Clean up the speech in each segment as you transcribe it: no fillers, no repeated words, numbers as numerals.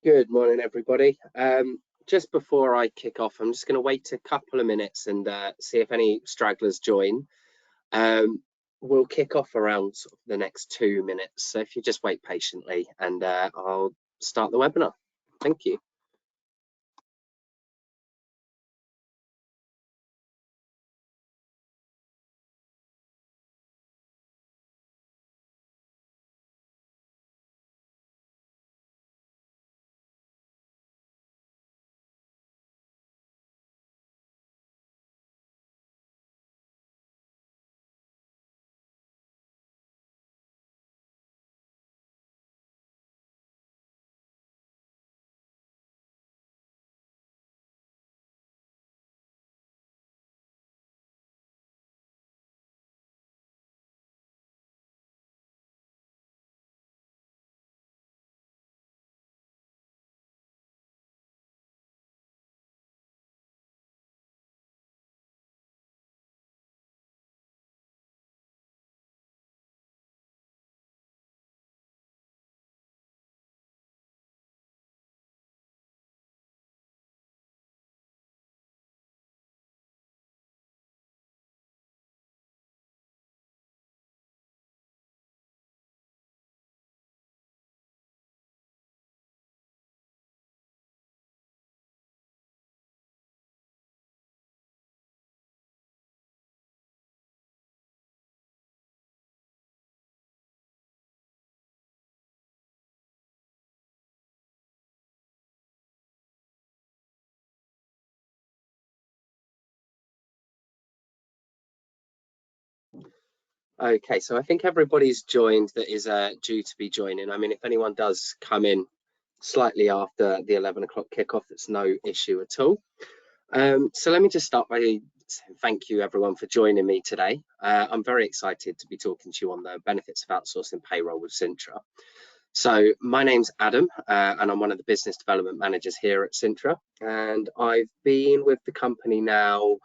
Good morning, everybody. Just before I kick off, I'm just going to wait a couple of minutes and see if any stragglers join. We'll kick off around sort of the next 2 minutes. So if you just wait patiently and I'll start the webinar. Thank you. Okay, so I think everybody's joined that is due to be joining. I mean, if anyone does come in slightly after the 11 o'clock kickoff, it's no issue at all. So let me just start by saying thank you everyone for joining me today. I'm very excited to be talking to you on the benefits of outsourcing payroll with Cintra. So my name's Adam and I'm one of the business development managers here at Cintra, and I've been with the company now,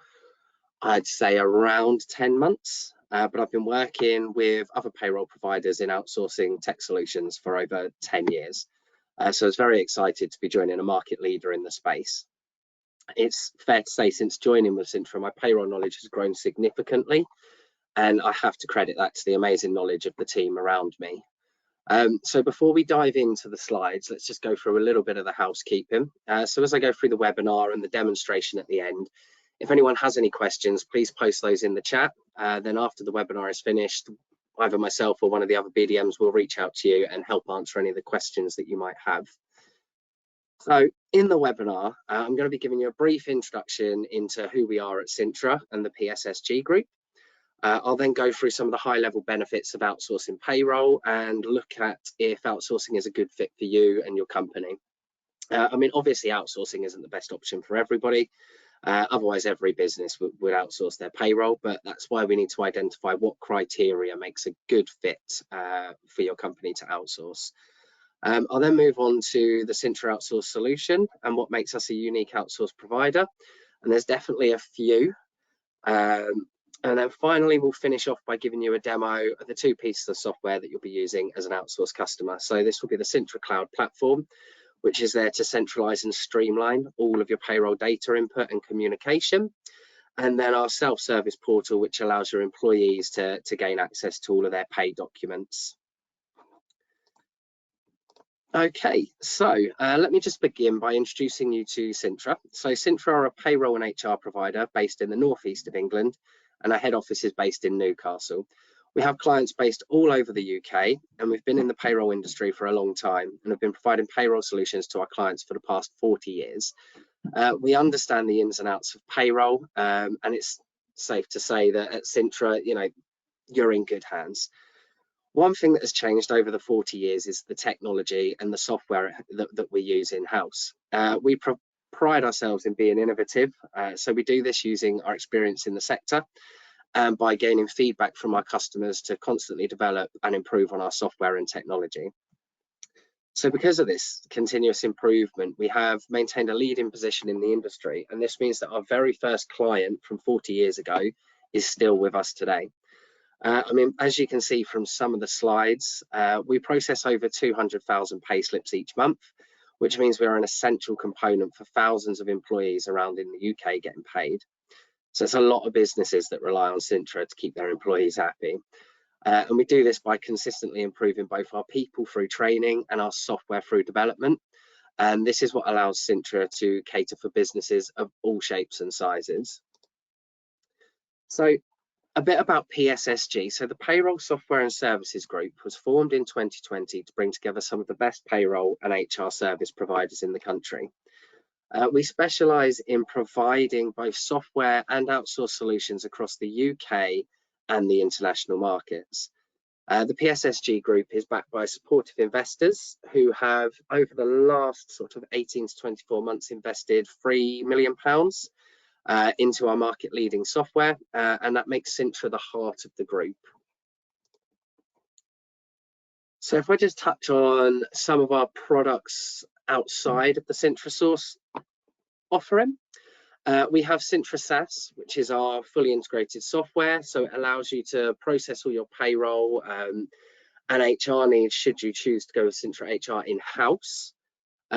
I'd say around 10 months, but I've been working with other payroll providers in outsourcing tech solutions for over 10 years. So I was very excited to be joining a market leader in the space. It's fair to say since joining with Cintra, my payroll knowledge has grown significantly, and I have to credit that to the amazing knowledge of the team around me. So before we dive into the slides, let's just go through a little bit of the housekeeping. So as I go through the webinar and the demonstration at the end, if anyone has any questions, please post those in the chat. Then after the webinar is finished, either myself or one of the other BDMs will reach out to you and help answer any of the questions that you might have. So in the webinar, I'm going to be giving you a brief introduction into who we are at Cintra and the PSSG group. I'll then go through some of the high-level benefits of outsourcing payroll and look at if outsourcing is a good fit for you and your company. I mean, obviously outsourcing isn't the best option for everybody. Otherwise, every business would outsource their payroll, but that's why we need to identify what criteria makes a good fit for your company to outsource. I'll then move on to the Cintra outsource solution and what makes us a unique outsource provider. And there's definitely a few. And then finally, we'll finish off by giving you a demo of the two pieces of software that you'll be using as an outsourced customer. So this will be the Cintra Cloud platform, which is there to centralize and streamline all of your payroll data input and communication. And then our self-service portal, which allows your employees to gain access to all of their pay documents. Okay, so let me just begin by introducing you to Cintra. So Cintra are a payroll and HR provider based in the northeast of England, and our head office is based in Newcastle. We have clients based all over the UK, and we've been in the payroll industry for a long time and have been providing payroll solutions to our clients for the past 40 years. We understand the ins and outs of payroll, and it's safe to say that at Cintra, you're in good hands. One thing that has changed over the 40 years is the technology and the software that we use in-house. We pride ourselves in being innovative, so we do this using our experience in the sector and by gaining feedback from our customers to constantly develop and improve on our software and technology. So because of this continuous improvement, we have maintained a leading position in the industry, and this means that our very first client from 40 years ago is still with us today. I mean, as you can see from some of the slides, we process over 200,000 pay slips each month. which means we're an essential component for thousands of employees around in the UK getting paid. So it's a lot of businesses that rely on Cintra to keep their employees happy. And we do this by consistently improving both our people through training and our software through development. And this is what allows Cintra to cater for businesses of all shapes and sizes. So a bit about PSSG. So the Payroll Software and Services Group was formed in 2020 to bring together some of the best payroll and HR service providers in the country. We specialise in providing both software and outsourced solutions across the UK and the international markets. The PSSG Group is backed by supportive investors who have, over the last sort of 18 to 24 months, invested £3 million into our market-leading software, and that makes Cintra the heart of the group. So if I just touch on some of our products outside of the Cintra source offering, we have Cintra SaaS, which is our fully integrated software. So it allows you to process all your payroll and HR needs should you choose to go with Cintra HR in-house.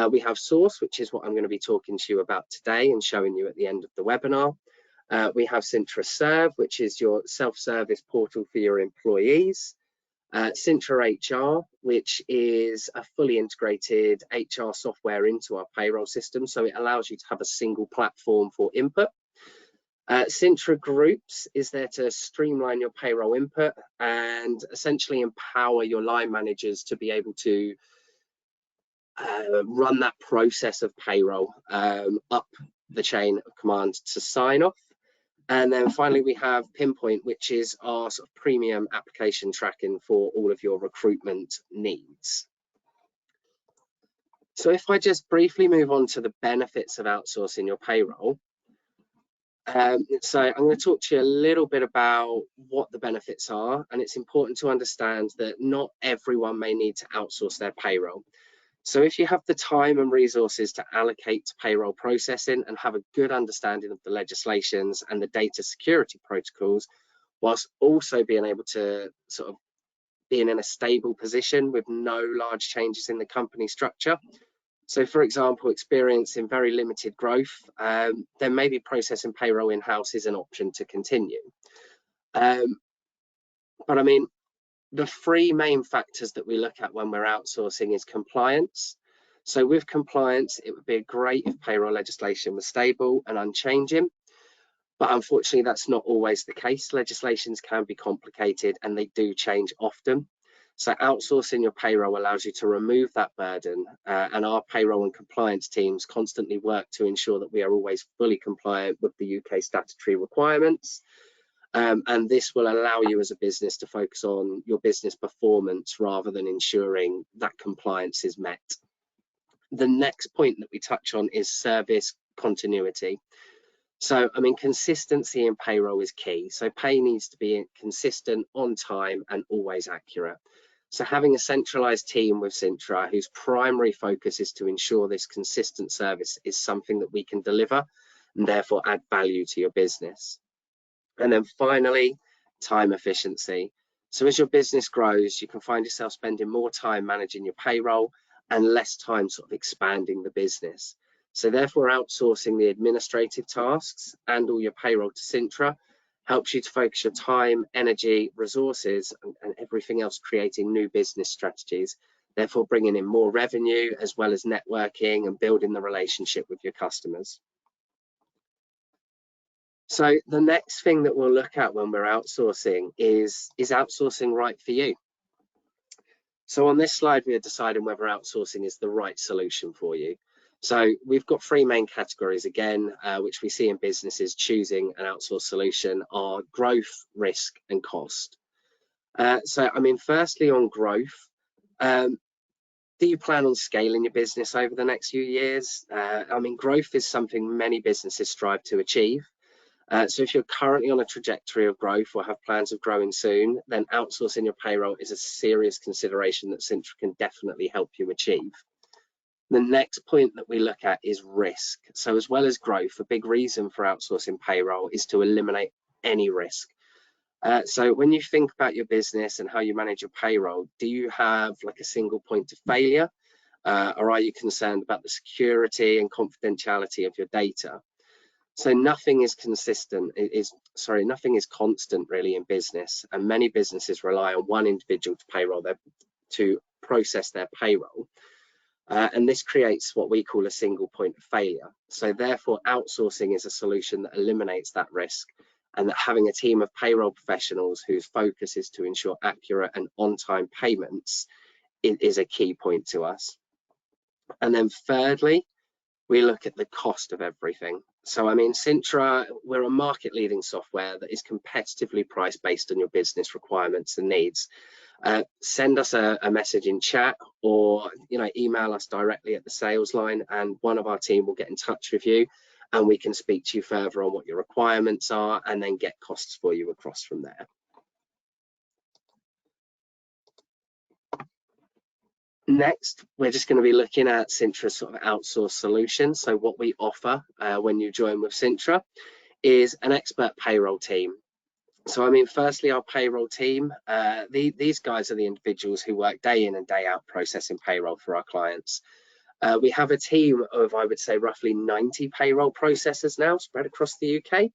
We have Source, which is what I'm going to be talking to you about today and showing you at the end of the webinar. We have Cintra Serve, which is your self-service portal for your employees. Cintra HR, which is a fully integrated HR software into our payroll system, so it allows you to have a single platform for input. Cintra Groups is there to streamline your payroll input and essentially empower your line managers to be able to run that process of payroll up the chain of command to sign off. And then finally, we have Pinpoint, which is our sort of premium application tracking for all of your recruitment needs. So if I just briefly move on to the benefits of outsourcing your payroll. So I'm going to talk to you a little bit about what the benefits are, and it's important to understand that not everyone may need to outsource their payroll. So if you have the time and resources to allocate to payroll processing and have a good understanding of the legislations and the data security protocols, whilst also being able to sort of being in a stable position with no large changes in the company structure. So for example, experiencing very limited growth, then maybe processing payroll in-house is an option to continue. But I mean, the three main factors that we look at when we're outsourcing is compliance. So with compliance, it would be great if payroll legislation was stable and unchanging, but unfortunately that's not always the case. Legislations can be complicated and they do change often. So outsourcing your payroll allows you to remove that burden, and our payroll and compliance teams constantly work to ensure that we are always fully compliant with the UK statutory requirements. And this will allow you as a business to focus on your business performance rather than ensuring that compliance is met. The next point that we touch on is service continuity. So, I mean, consistency in payroll is key. So pay needs to be consistent, on time, and always accurate. So having a centralized team with Cintra whose primary focus is to ensure this consistent service is something that we can deliver and therefore add value to your business. And then finally, time efficiency. So as your business grows, you can find yourself spending more time managing your payroll and less time sort of expanding the business. So therefore, outsourcing the administrative tasks and all your payroll to Cintra helps you to focus your time, energy, resources, and everything else creating new business strategies, therefore bringing in more revenue as well as networking and building the relationship with your customers. So the next thing that we'll look at when we're outsourcing is outsourcing right for you? So on this slide, we are deciding whether outsourcing is the right solution for you. So we've got three main categories again, which we see in businesses choosing an outsourced solution are growth, risk, and cost. So I mean, firstly on growth, do you plan on scaling your business over the next few years? I mean, growth is something many businesses strive to achieve. So if you're currently on a trajectory of growth or have plans of growing soon, then outsourcing your payroll is a serious consideration that Cintra can definitely help you achieve. The next point that we look at is risk. So as well as growth, a big reason for outsourcing payroll is to eliminate any risk. So when you think about your business and how you manage your payroll, do you have like a single point of failure? or are you concerned about the security and confidentiality of your data? So nothing is nothing is constant really in business, and many businesses rely on one individual to process their payroll. And this creates what we call a single point of failure. So therefore, outsourcing is a solution that eliminates that risk, and that having a team of payroll professionals whose focus is to ensure accurate and on-time payments is a key point to us. And then thirdly, we look at the cost of everything. So I mean, Cintra, we're a market leading software that is competitively priced based on your business requirements and needs. Send us a message in chat, or email us directly at the sales line, and one of our team will get in touch with you, and we can speak to you further on what your requirements are and then get costs for you across from there. Next, we're just going to be looking at Cintra's sort of outsourced solution. So what we offer when you join with Cintra is an expert payroll team. So I mean, firstly, our payroll team, these guys are the individuals who work day in and day out processing payroll for our clients. We have a team of, I would say, roughly 90 payroll processors now spread across the UK.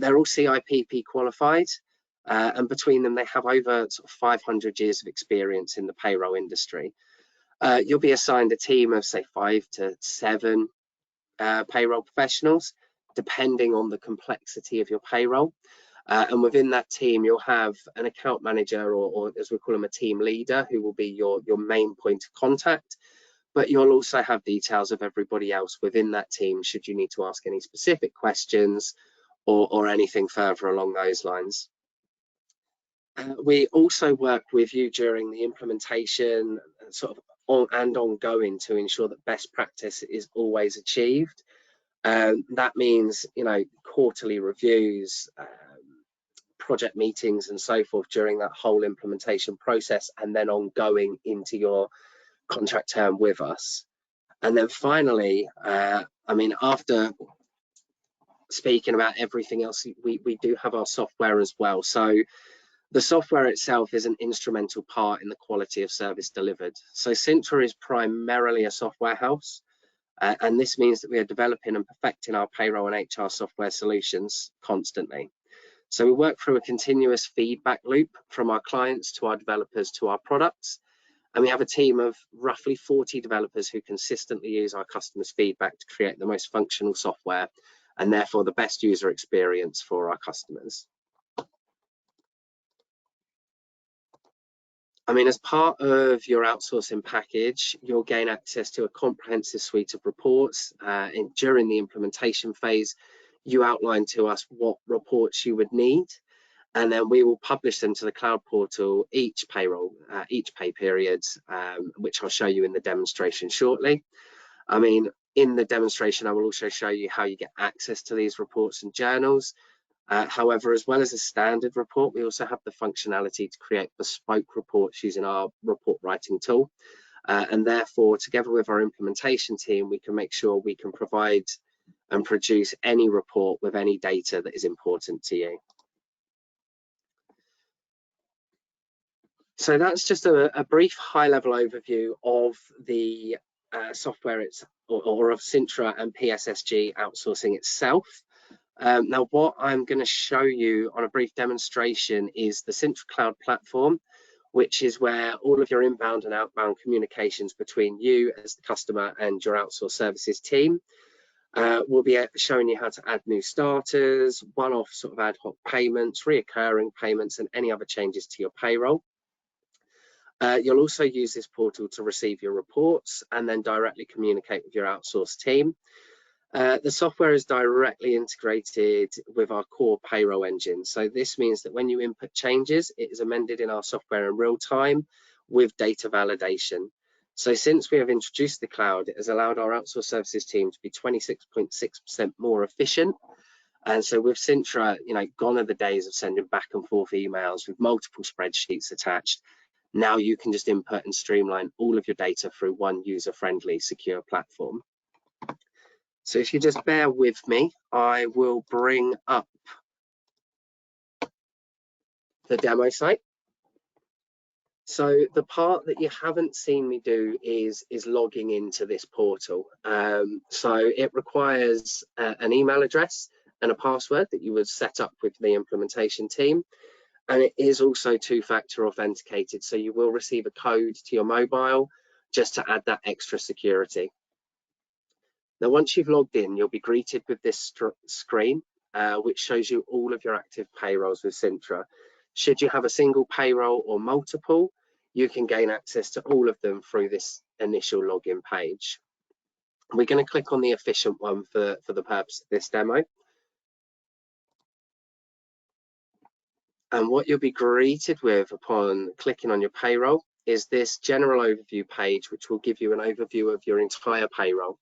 They're all CIPP qualified, and between them, they have over sort of 500 years of experience in the payroll industry. You'll be assigned a team of, say, 5 to 7 payroll professionals, depending on the complexity of your payroll. And within that team, you'll have an account manager, or as we call them, a team leader, who will be your main point of contact. But you'll also have details of everybody else within that team should you need to ask any specific questions or anything further along those lines. We also work with you during the implementation and ongoing to ensure that best practice is always achieved. That means, quarterly reviews, project meetings and so forth during that whole implementation process, and then ongoing into your contract term with us. And then finally, I mean, after speaking about everything else, we do have our software as well. So the software itself is an instrumental part in the quality of service delivered. So Cintra is primarily a software house, and this means that we are developing and perfecting our payroll and HR software solutions constantly. So we work through a continuous feedback loop from our clients to our developers to our products. And we have a team of roughly 40 developers who consistently use our customers' feedback to create the most functional software, and therefore the best user experience for our customers. I mean, as part of your outsourcing package, you'll gain access to a comprehensive suite of reports. During the implementation phase, you outline to us what reports you would need, and then we will publish them to the cloud portal each pay period, which I'll show you in the demonstration shortly. I mean, in the demonstration, I will also show you how you get access to these reports and journals. However, as well as a standard report, we also have the functionality to create bespoke reports using our report writing tool. And therefore, together with our implementation team, we can make sure we can provide and produce any report with any data that is important to you. So that's just a brief high-level overview of the software or of Cintra and PSSG outsourcing itself. Now, what I'm going to show you on a brief demonstration is the Cintra Cloud platform, which is where all of your inbound and outbound communications between you as the customer and your outsourced services team. We'll be showing you how to add new starters, one-off sort of ad hoc payments, reoccurring payments, and any other changes to your payroll. You'll also use this portal to receive your reports and then directly communicate with your outsourced team. The software is directly integrated with our core payroll engine. So this means that when you input changes, it is amended in our software in real time with data validation. So since we have introduced the cloud, it has allowed our outsourced services team to be 26.6% more efficient. And so with Cintra, gone are the days of sending back and forth emails with multiple spreadsheets attached. Now you can just input and streamline all of your data through one user-friendly, secure platform. So if you just bear with me, I will bring up the demo site. So the part that you haven't seen me do is logging into this portal. So it requires an email address and a password that you would set up with the implementation team. And it is also two-factor authenticated. So you will receive a code to your mobile just to add that extra security. Now, once you've logged in, you'll be greeted with this screen, which shows you all of your active payrolls with Cintra. Should you have a single payroll or multiple, you can gain access to all of them through this initial login page. We're going to click on the efficient one for the purpose of this demo. And what you'll be greeted with upon clicking on your payroll is this general overview page, which will give you an overview of your entire payroll.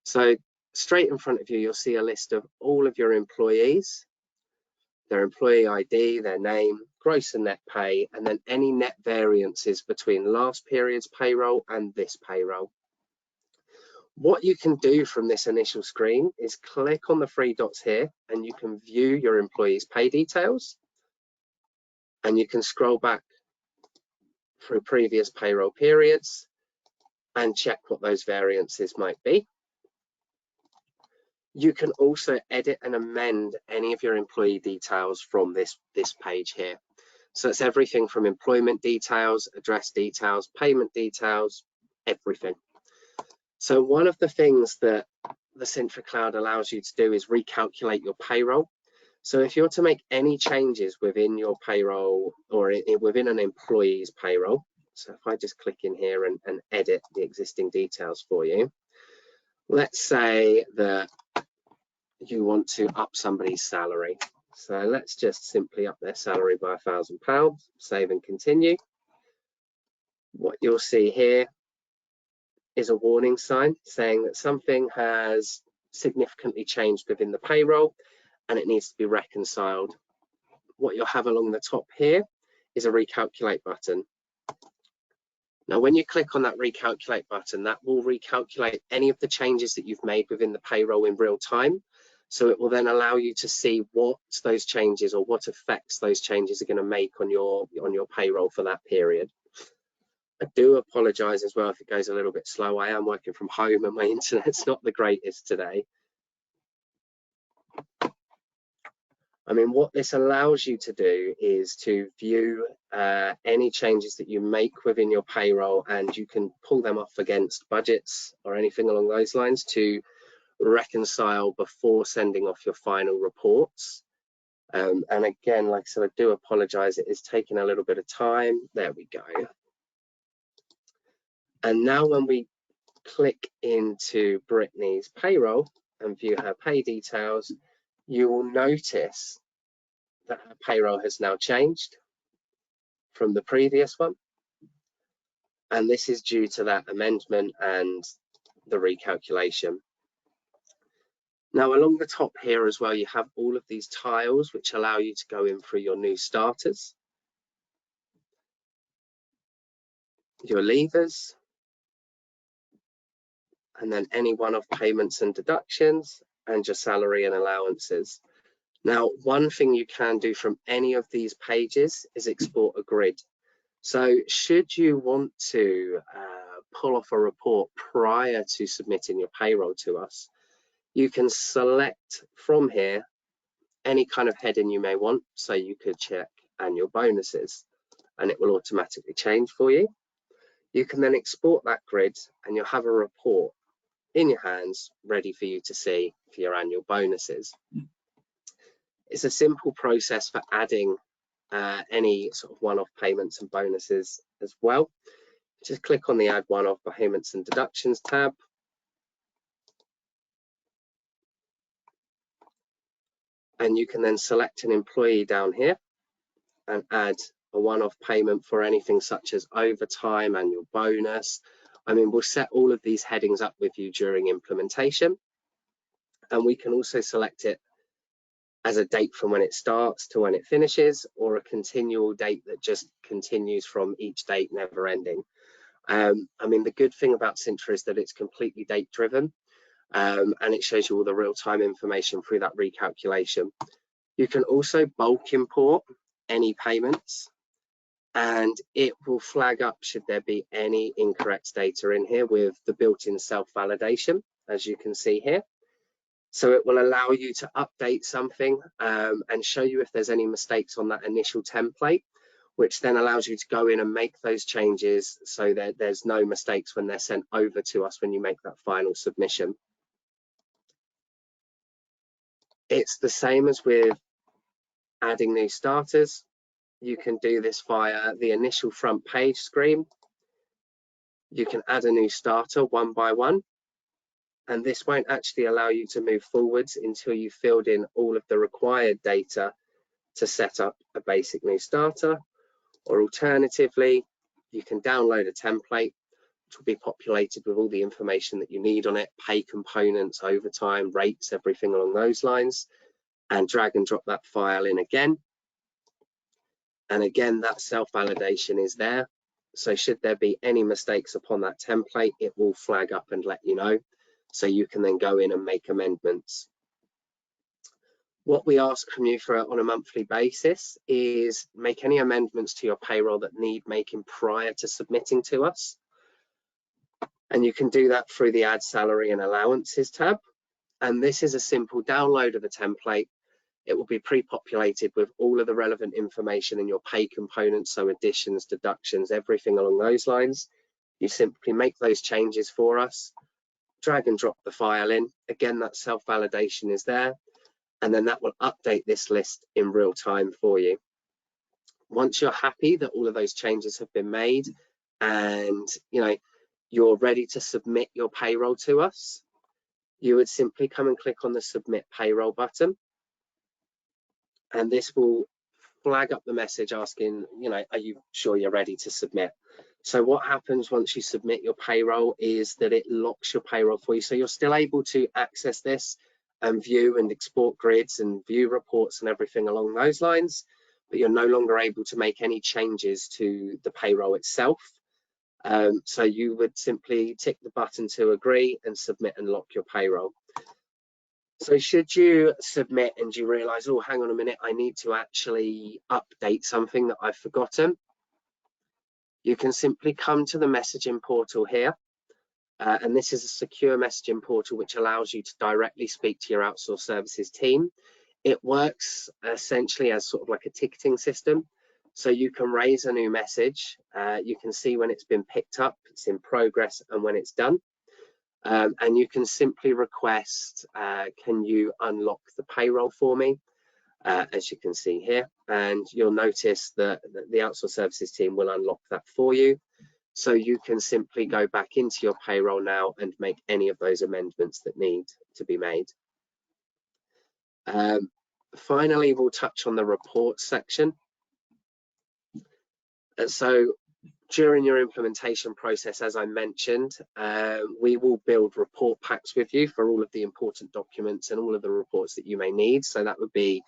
So straight in front of you, you'll see a list of all of your employees, their employee ID, their name, gross and net pay, and then any net variances between last period's payroll and this payroll. What you can do from this initial screen is click on the three dots here and you can view your employees' pay details, and you can scroll back through previous payroll periods and check what those variances might be. You can also edit and amend any of your employee details from this page here. So it's everything from employment details, address details, payment details, everything. So one of the things that the Cintra Cloud allows you to do is recalculate your payroll. So if you're to make any changes within your payroll or within an employee's payroll, so if I just click in here and edit the existing details for you, let's say that you want to up somebody's salary. So let's just simply up their salary by £1,000, save and continue. What you'll see here is a warning sign saying that something has significantly changed within the payroll and it needs to be reconciled. What you'll have along the top here is a recalculate button. Now, when you click on that recalculate button, that will recalculate any of the changes that you've made within the payroll in real time. So it will then allow you to see what those changes or what effects those changes are going to make on your payroll for that period. I do apologize as well if it goes a little bit slow. I am working from home and my internet's not the greatest today. I mean, what this allows you to do is to view any changes that you make within your payroll, and you can pull them off against budgets or anything along those lines to reconcile before sending off your final reports. And again, like I said, I do apologize. It is taking a little bit of time. There we go. And now when we click into Brittany's payroll and view her pay details, you will notice that her payroll has now changed from the previous one. And this is due to that amendment and the recalculation. Now, along the top here as well, you have all of these tiles which allow you to go in through your new starters, your leavers, and then any one-off payments and deductions, and your salary and allowances. Now, one thing you can do from any of these pages is export a grid. So should you want to pull off a report prior to submitting your payroll to us, you can select from here any kind of heading you may want. So you could check annual bonuses and it will automatically change for you. You can then export that grid and you'll have a report in your hands ready for you to see for your annual bonuses. It's a simple process for adding any sort of one-off payments and bonuses as well. Just click on the Add One-Off Payments and Deductions tab. And you can then select an employee down here and add a one-off payment for anything such as overtime, annual bonus. I mean, we'll set all of these headings up with you during implementation. And we can also select it as a date from when it starts to when it finishes, or a continual date that just continues from each date, never ending. I mean, the good thing about Cintra is that it's completely date driven, and it shows you all the real-time information through that recalculation. You can also bulk import any payments, and it will flag up should there be any incorrect data in here with the built-in self-validation, as you can see here. So it will allow you to update something and show you if there's any mistakes on that initial template, which then allows you to go in and make those changes so that there's no mistakes when they're sent over to us when you make that final submission. It's the same as with adding new starters. You can do this via the initial front page screen. You can add a new starter one by one, and this won't actually allow you to move forwards until you've filled in all of the required data to set up a basic new starter. Or alternatively, you can download a template which will be populated with all the information that you need on it, pay components, overtime, rates, everything along those lines, and drag and drop that file in again. And again, that self-validation is there. So should there be any mistakes upon that template, it will flag up and let you know. So you can then go in and make amendments. What we ask from you on a monthly basis is make any amendments to your payroll that need making prior to submitting to us. And you can do that through the Add Salary and Allowances tab. And this is a simple download of the template. It will be pre-populated with all of the relevant information in your pay components, so additions, deductions, everything along those lines. You simply make those changes for us, drag and drop the file in. Again, that self-validation is there, and then that will update this list in real time for you. Once you're happy that all of those changes have been made and you're ready to submit your payroll to us, you would simply come and click on the Submit Payroll button. And this will flag up the message asking, are you sure you're ready to submit? So what happens once you submit your payroll is that it locks your payroll for you. So you're still able to access this and view and export grids and view reports and everything along those lines, but you're no longer able to make any changes to the payroll itself. So you would simply tick the button to agree and submit and lock your payroll. So should you submit and you realize, oh, hang on a minute, I need to actually update something that I've forgotten, you can simply come to the messaging portal here. And this is a secure messaging portal which allows you to directly speak to your outsourced services team. It works essentially as sort of like a ticketing system. So you can raise a new message. You can see when it's been picked up, it's in progress, and when it's done. And you can simply request, can you unlock the payroll for me, as you can see here. And you'll notice that the outsourced services team will unlock that for you. So you can simply go back into your payroll now and make any of those amendments that need to be made. Finally, we'll touch on the reports section. So during your implementation process, as I mentioned, we will build report packs with you for all of the important documents and all of the reports that you may need. So that would be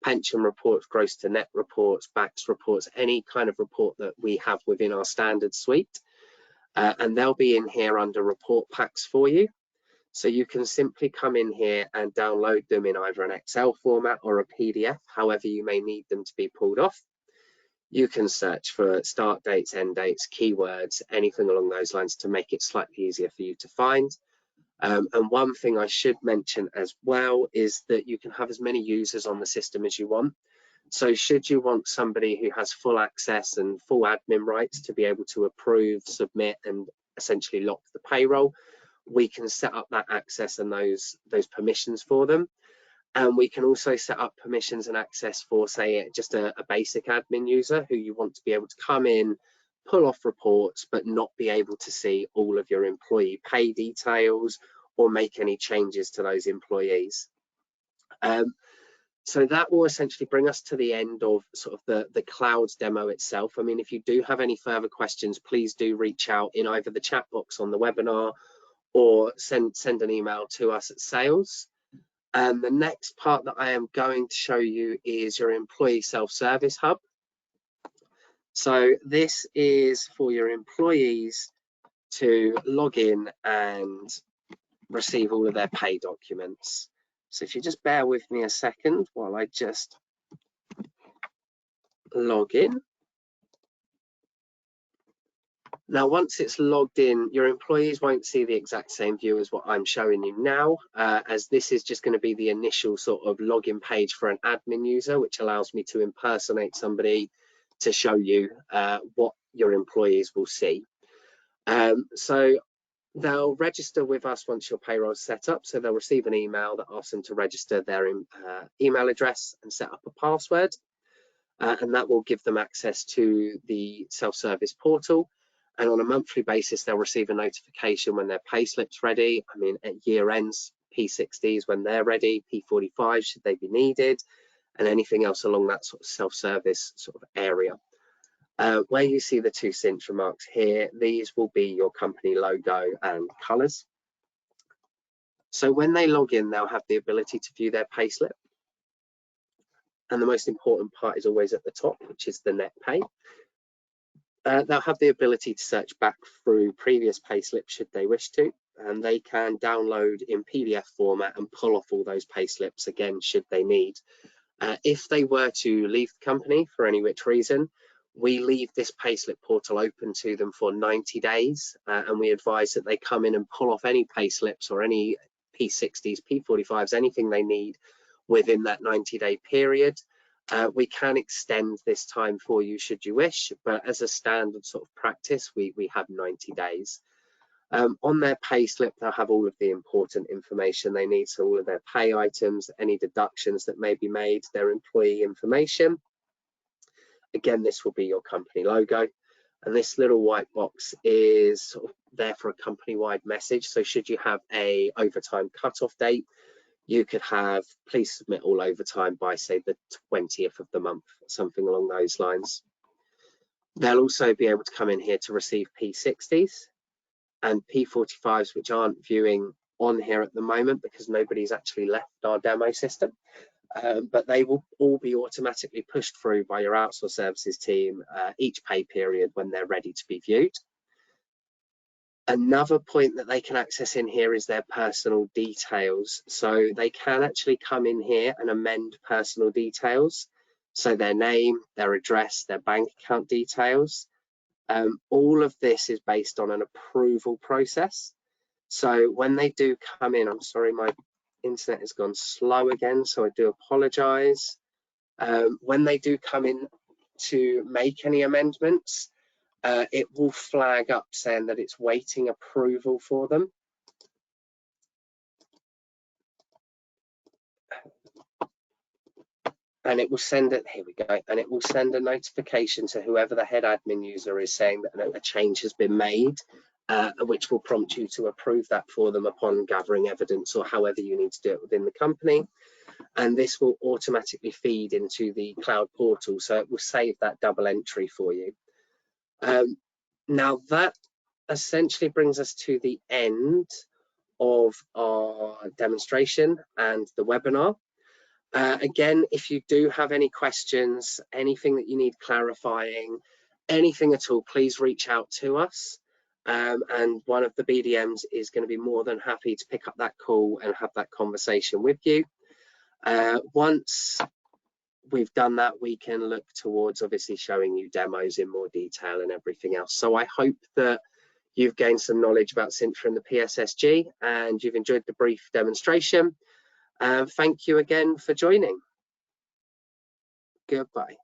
pension reports, gross to net reports, BACS reports, any kind of report that we have within our standard suite. And they'll be in here under report packs for you. So you can simply come in here and download them in either an Excel format or a PDF, however you may need them to be pulled off. You can search for start dates, end dates, keywords, anything along those lines to make it slightly easier for you to find. And one thing I should mention as well is that you can have as many users on the system as you want. So should you want somebody who has full access and full admin rights to be able to approve, submit, and essentially lock the payroll, we can set up that access and those permissions for them. And we can also set up permissions and access for, say, just a basic admin user who you want to be able to come in, pull off reports, but not be able to see all of your employee pay details or make any changes to those employees. So that will essentially bring us to the end of sort of the clouds demo itself. I mean, if you do have any further questions, please do reach out in either the chat box on the webinar or send an email to us at sales. And the next part that I am going to show you is your employee self-service hub. So this is for your employees to log in and receive all of their pay documents. So if you just bear with me a second while I just log in. Now, once it's logged in, your employees won't see the exact same view as what I'm showing you now, as this is just going to be the initial sort of login page for an admin user, which allows me to impersonate somebody to show you what your employees will see. So they'll register with us once your payroll is set up. So they'll receive an email that asks them to register their email address and set up a password. And that will give them access to the self-service portal. And on a monthly basis, they'll receive a notification when their payslip's ready. I mean, at year ends, P60s when they're ready, P45 should they be needed, and anything else along that sort of self-service sort of area. Where you see the two Cintra marks here, these will be your company logo and colours. So when they log in, they'll have the ability to view their payslip. And the most important part is always at the top, which is the net pay. They'll have the ability to search back through previous payslips should they wish to, and they can download in PDF format and pull off all those payslips again should they need. If they were to leave the company for any which reason, we leave this payslip portal open to them for 90 days, and we advise that they come in and pull off any payslips or any P60s, P45s, anything they need within that 90-day period. We can extend this time for you should you wish, but as a standard sort of practice, we have 90 days. On their payslip, they'll have all of the important information they need, so all of their pay items, any deductions that may be made, their employee information. Again, this will be your company logo, and this little white box is sort of there for a company-wide message. So should you have a overtime cutoff date, you could have, please submit all overtime by, say, the 20th of the month, something along those lines. They'll also be able to come in here to receive P60s and P45s, which aren't viewing on here at the moment because nobody's actually left our demo system. But they will all be automatically pushed through by your outsourced services team each pay period when they're ready to be viewed. Another point that they can access in here is their personal details. So they can actually come in here and amend personal details. So their name, their address, their bank account details. All of this is based on an approval process. So when they do come in, I'm sorry, my internet has gone slow again, so I do apologize. When they do come in to make any amendments, it will flag up saying that it's waiting approval for them. And it will send it, here we go, and it will send a notification to whoever the head admin user is saying that a change has been made, which will prompt you to approve that for them upon gathering evidence or however you need to do it within the company. And this will automatically feed into the cloud portal, so it will save that double entry for you. Now that essentially brings us to the end of our demonstration and the webinar. Again, if you do have any questions, anything that you need clarifying, anything at all, please reach out to us. And one of the BDMs is going to be more than happy to pick up that call and have that conversation with you. Once we've done that, we can look towards obviously showing you demos in more detail and everything else. So I hope that you've gained some knowledge about Cintra and the PSSG and you've enjoyed the brief demonstration. Thank you again for joining. Goodbye.